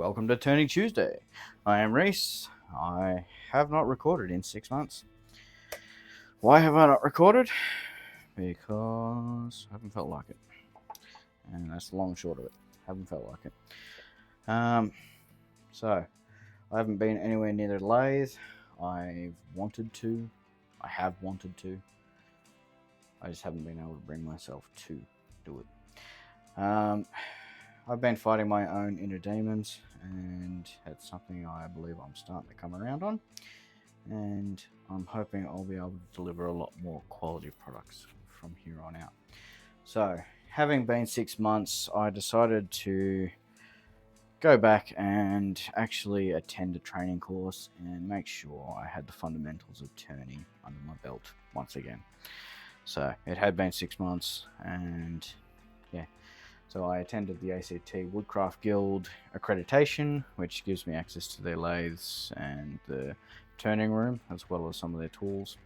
welcome to Turning Tuesday. I am Reese. I have not recorded in 6 months. Why have I not recorded? Because I haven't felt like it. And that's the long and short of it. Haven't felt like it. So, I haven't been anywhere near the lathe. I've wanted to. I have wanted to. I just haven't been able to bring myself to do it. I've been fighting my own inner demons, and it's something I believe I'm starting to come around on. And I'm hoping I'll be able to deliver a lot more quality products from here on out. So, having been 6 months, I decided to go back and actually attend a training course and make sure I had the fundamentals of turning under my belt once again. So, it had been 6 months, and yeah. So I attended the ACT Woodcraft Guild accreditation, which gives me access to their lathes and the turning room, as well as some of their tools,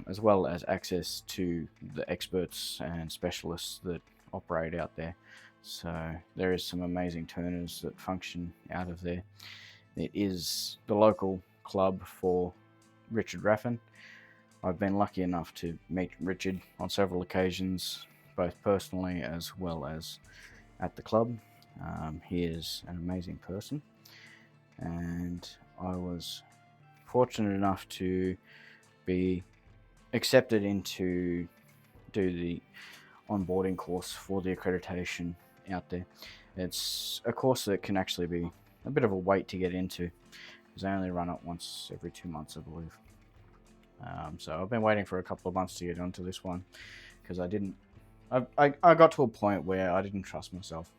as well as access to the experts and specialists that operate out there. So there is some amazing turners that function out of there. It is the local club for Richard Raffin. I've been lucky enough to meet Richard on several occasions, both personally as well as at the club. He is an amazing person, and I was fortunate enough to be accepted into do the onboarding course for the accreditation out there. It's a course that can actually be a bit of a wait to get into, because they only run it once every 2 months, I believe. So I've been waiting for a couple of months to get onto this one, because I got to a point where I didn't trust myself.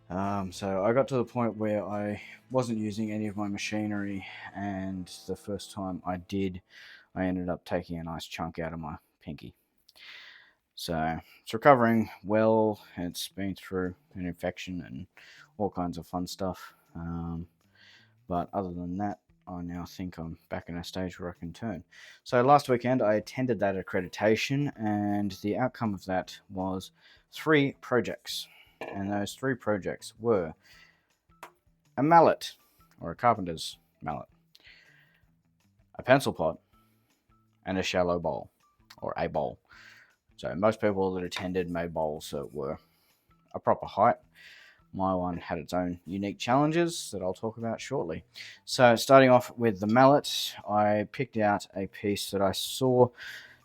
So I got to the point where I wasn't using any of my machinery, and the first time I did, I ended up taking a nice chunk out of my pinky. So it's recovering well. It's been through an infection and all kinds of fun stuff. But other than that, I now think I'm back in a stage where I can turn. So last weekend I attended that accreditation, and the outcome of that was 3 projects. And those 3 projects were a mallet, or a carpenter's mallet, a pencil pot, and a shallow bowl, or a bowl. So most people that attended made bowls that were a proper height. My one had its own unique challenges that I'll talk about shortly. So starting off with the mallet, I picked out a piece that I saw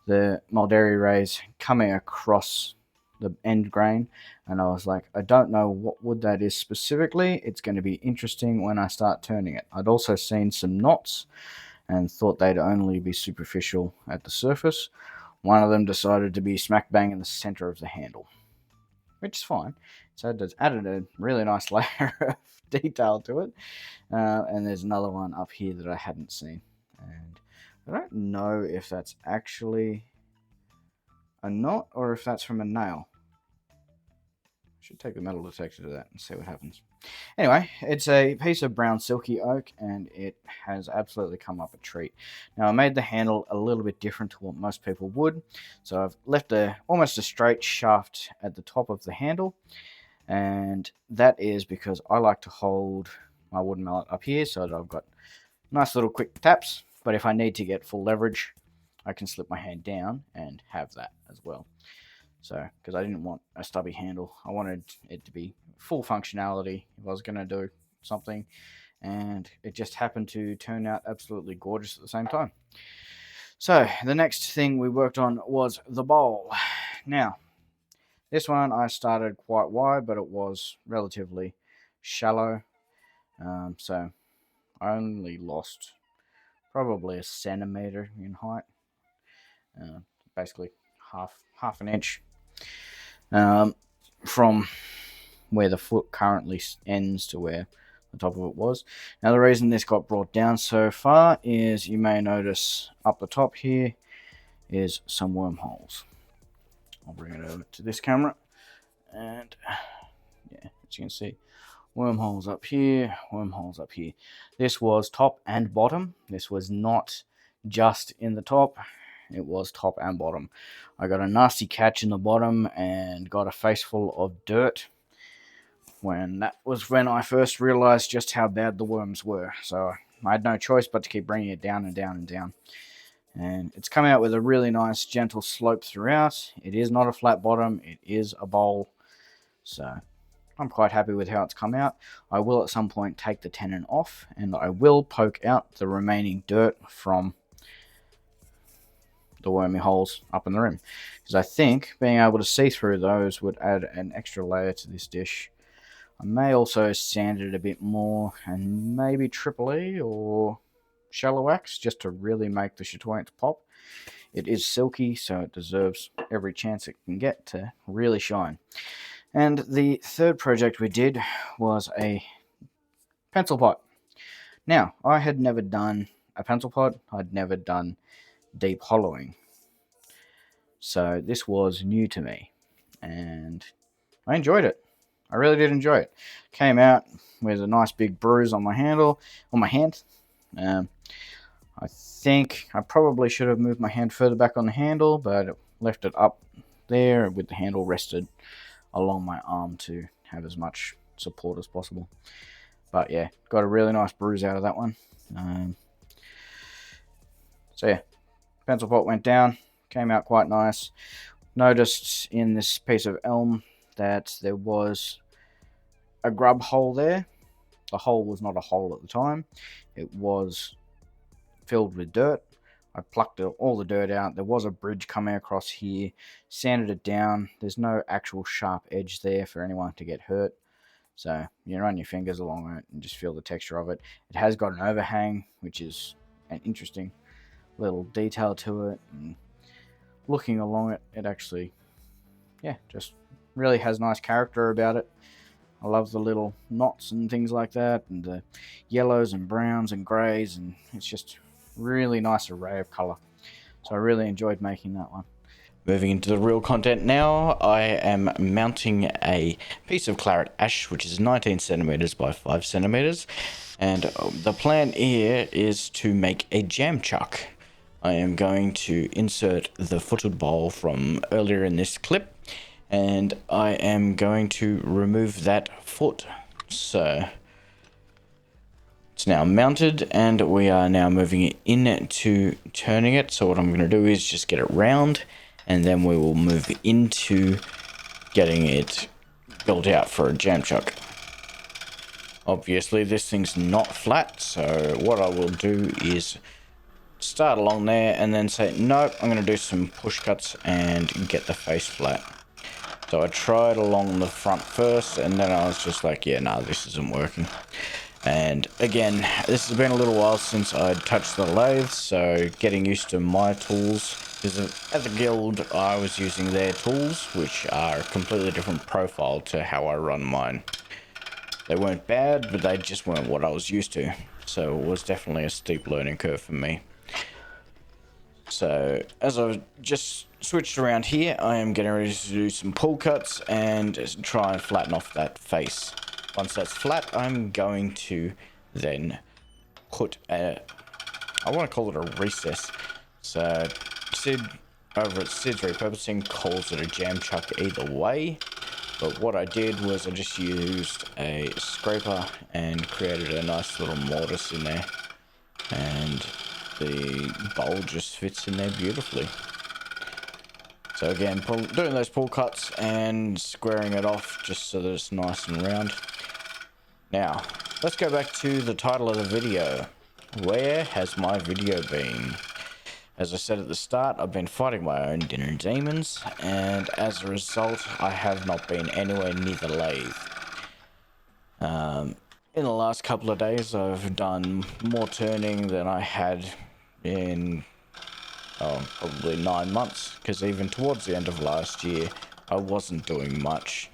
the Mulderry rays coming across the end grain, and I was like, I don't know what wood that is specifically. It's going to be interesting when I start turning it. I'd also seen some knots and thought they'd only be superficial at the surface. One of them decided to be smack bang in the center of the handle, which is fine. So it's added a really nice layer of detail to it. And there's another one up here that I hadn't seen. And I don't know if that's actually a knot or if that's from a nail. I should take the metal detector to that and see what happens. Anyway, it's a piece of brown silky oak, and it has absolutely come up a treat. Now, I made the handle a little bit different to what most people would. So I've left almost a straight shaft at the top of the handle, and that is because I like to hold my wooden mallet up here so that I've got nice little quick taps, but if I need to get full leverage, I can slip my hand down and have that as well. So, because I didn't want a stubby handle, I wanted it to be full functionality if I was going to do something, and it just happened to turn out absolutely gorgeous at the same time. So, the next thing we worked on was the bowl. Now, this one I started quite wide, but it was relatively shallow, so I only lost probably a centimeter in height, basically half an inch from where the foot currently ends to where the top of it was. Now, the reason this got brought down so far is you may notice up the top here is some wormholes. I'll bring it over to this camera, and yeah, as you can see, wormholes up here, wormholes up here. This was top and bottom. This was not just in the top. It was top and bottom. I got a nasty catch in the bottom and got a face full of dirt when that was when I first realized just how bad the worms were. So I had no choice but to keep bringing it down and down and down. And it's come out with a really nice gentle slope throughout. It is not a flat bottom, it is a bowl. So I'm quite happy with how it's come out. I will at some point take the tenon off, and I will poke out the remaining dirt from the wormy holes up in the rim, because I think being able to see through those would add an extra layer to this dish. I may also sand it a bit more and maybe Triple E or Shallow Wax just to really make the chatoyance pop. It is silky, so it deserves every chance it can get to really shine. And the third project we did was a pencil pot. Now, I had never done a pencil pot. I'd never done deep hollowing. So this was new to me, and I enjoyed it. I really did enjoy it. Came out with a nice big bruise on my handle, on my hand. I think I probably should have moved my hand further back on the handle, but left it up there with the handle rested along my arm to have as much support as possible. But yeah, got a really nice bruise out of that one. So yeah, pencil pot went down, came out quite nice. Noticed in this piece of elm that there was a grub hole there. The hole was not a hole at the time. It was filled with dirt. I plucked all the dirt out. There was a bridge coming across here, sanded it down. There's no actual sharp edge there for anyone to get hurt. So you run your fingers along it and just feel the texture of it. It has got an overhang, which is an interesting little detail to it. And looking along it, it actually, yeah, just really has nice character about it. I love the little knots and things like that, and the yellows and browns and greys, and it's just really nice array of colour. So I really enjoyed making that one. Moving into the real content now, I am mounting a piece of claret ash, which is 19 centimeters by 5 centimeters, and the plan here is to make a jam chuck. I am going to insert the footed bowl from earlier in this clip, and I am going to remove that foot. So it's now mounted, and we are now moving it into turning it. So what I'm going to do is just get it round, and then we will move into getting it built out for a jam chuck. Obviously this thing's not flat, so what I will do is start along there and then say, nope, I'm going to do some push cuts and get the face flat. So I tried along the front first, and then I was just like, yeah, no, this isn't working. And again, this has been a little while since I touched the lathe, so getting used to my tools. Because at the guild, I was using their tools, which are a completely different profile to how I run mine. They weren't bad, but they just weren't what I was used to. So it was definitely a steep learning curve for me. So as I've just switched around here, I am getting ready to do some pull cuts and try and flatten off that face. Once that's flat, I'm going to then put a, I want to call it a recess. So Sid over at Sid's Repurposing calls it a jam chuck either way. But what I did was I just used a scraper and created a nice little mortise in there. And the bowl just fits in there beautifully. So again, doing those pull cuts and squaring it off just so that it's nice and round. Now, let's go back to the title of the video. Where has my video been? As I said at the start, I've been fighting my own inner demons, and as a result, I have not been anywhere near the lathe. In the last couple of days, I've done more turning than I had in probably 9 months, because even towards the end of last year, I wasn't doing much.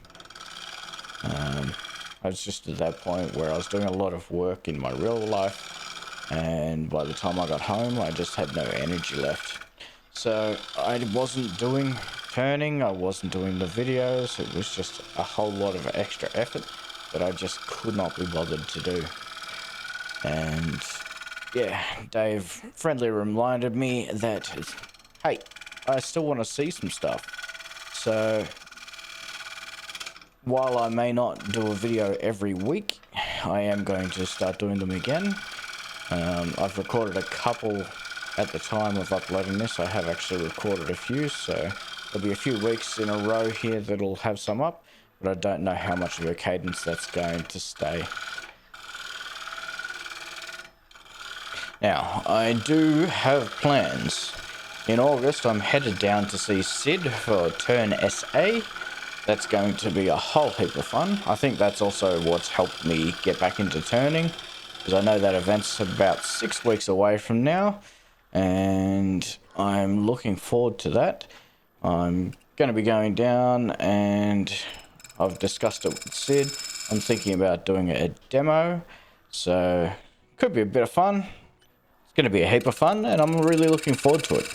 I was just at that point where I was doing a lot of work in my real life, and by the time I got home, I just had no energy left. So I wasn't doing turning, I wasn't doing the videos, it was just a whole lot of extra effort that I just could not be bothered to do. And yeah, Dave friendly reminded me that, hey, I still want to see some stuff. So while I may not do a video every week, I am going to start doing them again. I've recorded a couple at the time of uploading this. I have actually recorded a few, so there'll be a few weeks in a row here that'll have some up, but I don't know how much of a cadence that's going to stay. Now, I do have plans. In August, I'm headed down to see Sid for Turn SA. That's going to be a whole heap of fun. I think that's also what's helped me get back into turning, because I know that event's about 6 weeks away from now, and I'm looking forward to that. I'm going to be going down, and I've discussed it with Sid. I'm thinking about doing a demo, so could be a bit of fun. It's going to be a heap of fun, and I'm really looking forward to it.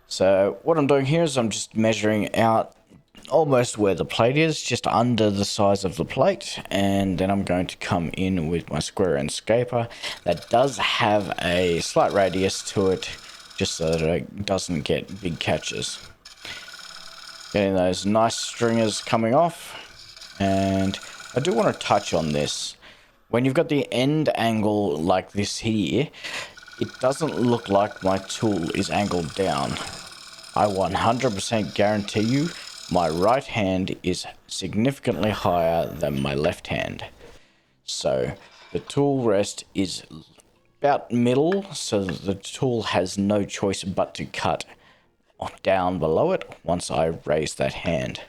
So what I'm doing here is I'm just measuring out almost where the plate is, just under the size of the plate, and then I'm going to come in with my square end scraper that does have a slight radius to it, just so that it doesn't get big catches. Getting those nice stringers coming off, and I do want to touch on this. When you've got the end angle like this here, it doesn't look like my tool is angled down. I 100% guarantee you my right hand is significantly higher than my left hand. So the tool rest is about middle, so that the tool has no choice but to cut down below it once I raise that hand.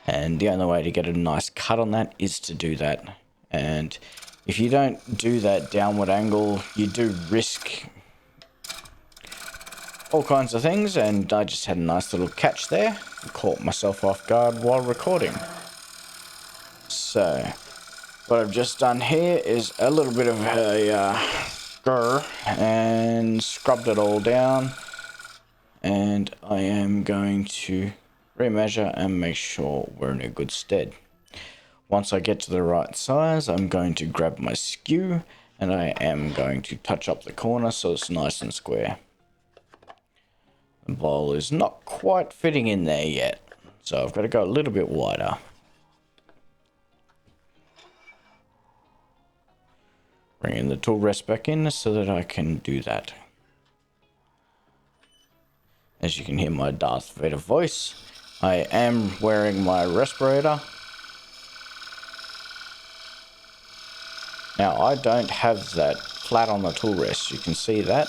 And the only way to get a nice cut on that is to do that. And if you don't do that downward angle, you do risk all kinds of things, and I just had a nice little catch there. Caught myself off guard while recording. So what I've just done here is a little bit of a grr and scrubbed it all down, and I am going to remeasure and make sure we're in a good stead. Once I get to the right size, I'm going to grab my skew, and I am going to touch up the corner so it's nice and square. The bowl is not quite fitting in there yet, so I've got to go a little bit wider. Bringing the tool rest back in so that I can do that. As you can hear my Darth Vader voice, I am wearing my respirator. Now, I don't have that flat on the tool rest, you can see that.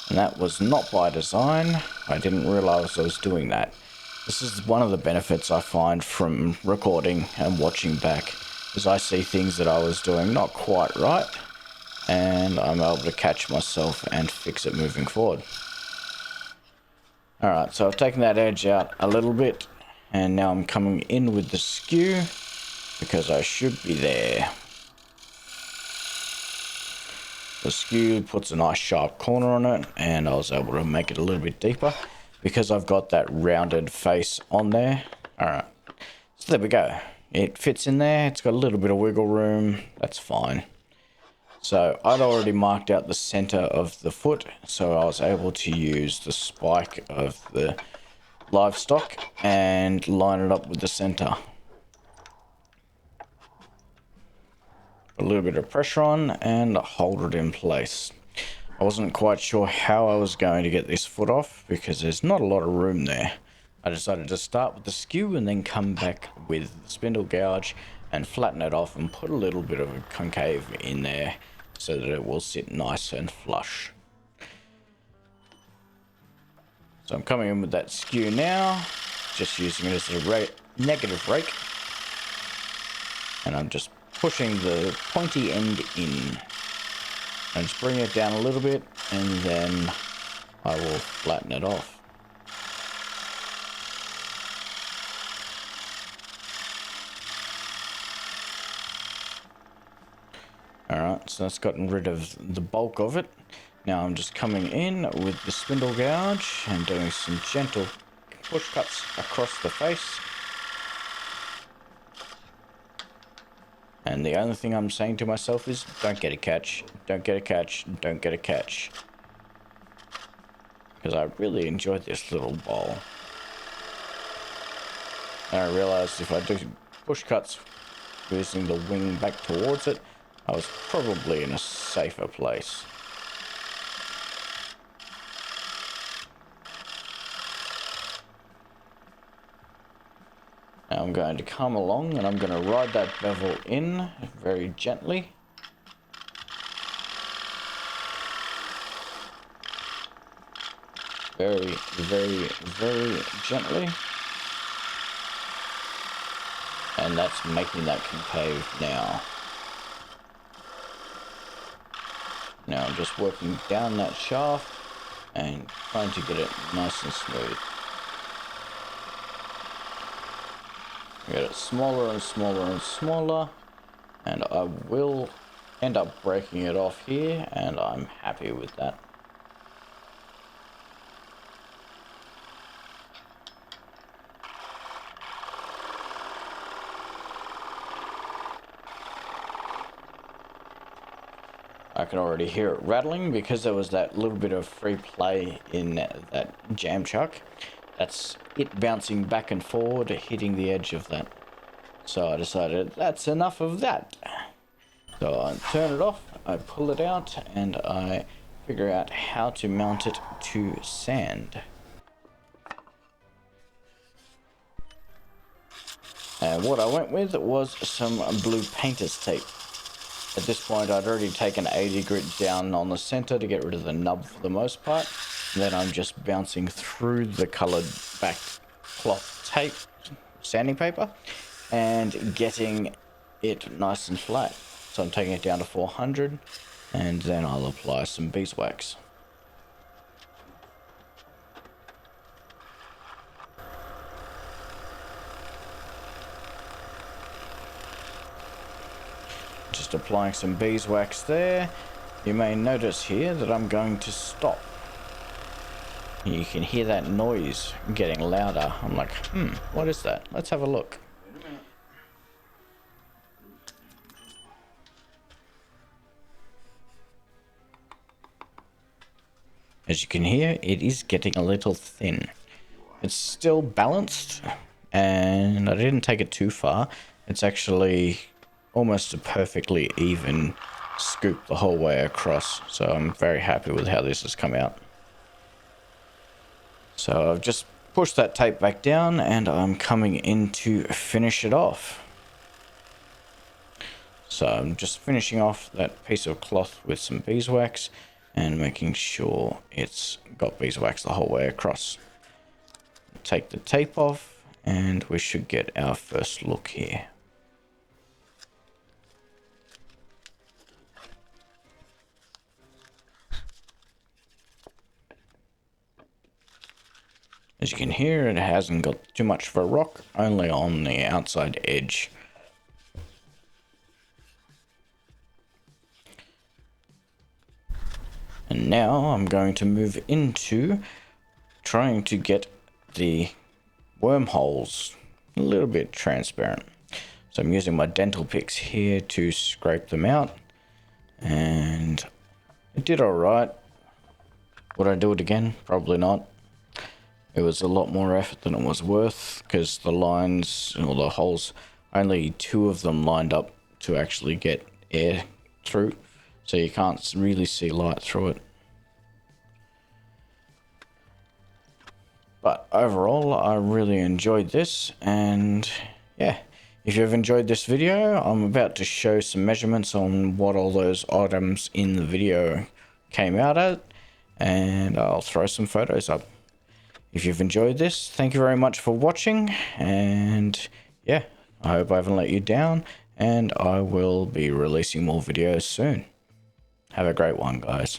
And that was not by design. I didn't realize I was doing that. This is one of the benefits I find from recording and watching back, is I see things that I was doing not quite right, and I'm able to catch myself and fix it moving forward. Alright, so I've taken that edge out a little bit, and now I'm coming in with the skew, because I should be there. The skew puts a nice sharp corner on it, and I was able to make it a little bit deeper because I've got that rounded face on there. Alright, so there we go. It fits in there, it's got a little bit of wiggle room, that's fine. So I'd already marked out the center of the foot, so I was able to use the spike of the livestock and line it up with the center. A little bit of pressure on and hold it in place. I wasn't quite sure how I was going to get this foot off because there's not a lot of room there. I decided to start with the skew and then come back with the spindle gouge and flatten it off and put a little bit of a concave in there so that it will sit nice and flush. So I'm coming in with that skew now, just using it as a negative rake, and I'm just pushing the pointy end in and just bring it down a little bit, and then I will flatten it off. Alright, so that's gotten rid of the bulk of it. Now I'm just coming in with the spindle gouge and doing some gentle push cuts across the face. And the only thing I'm saying to myself is, don't get a catch, don't get a catch, don't get a catch. Because I really enjoyed this little bowl. And I realized if I do push cuts using the wing back towards it, I was probably in a safer place. Now I'm going to come along and I'm going to ride that bevel in very gently. Very, very, very gently. And that's making that concave now. Now I'm just working down that shaft and trying to get it nice and smooth. Get it smaller and smaller and smaller, and I will end up breaking it off here, and I'm happy with that. I can already hear it rattling because there was that little bit of free play in that jam chuck. That's it bouncing back and forward, hitting the edge of that. So I decided that's enough of that. So I turn it off, I pull it out, and I figure out how to mount it to sand. And what I went with was some blue painter's tape. At this point, I'd already taken 80 grit down on the center to get rid of the nub for the most part. And then I'm just bouncing through the colored back cloth tape, sanding paper, and getting it nice and flat. So I'm taking it down to 400, and then I'll apply some beeswax. Just applying some beeswax there. You may notice here that I'm going to stop. You can hear that noise getting louder. I'm like, what is that? Let's have a look. As you can hear, it is getting a little thin. It's still balanced, and I didn't take it too far. It's actually almost a perfectly even scoop the whole way across, so I'm very happy with how this has come out. So I've just pushed that tape back down and I'm coming in to finish it off. So I'm just finishing off that piece of cloth with some beeswax and making sure it's got beeswax the whole way across. Take the tape off and we should get our first look here. As you can hear, it hasn't got too much of a rock, only on the outside edge. And now I'm going to move into trying to get the wormholes a little bit transparent. So I'm using my dental picks here to scrape them out, and it did alright. Would I do it again? Probably not. It was a lot more effort than it was worth, because the lines, or the holes, only 2 of them lined up to actually get air through, so you can't really see light through it. But overall, I really enjoyed this, and yeah, if you've enjoyed this video, I'm about to show some measurements on what all those items in the video came out at, and I'll throw some photos up. If you've enjoyed this, thank you very much for watching, and yeah, I hope I haven't let you down, and I will be releasing more videos soon. Have a great one, guys.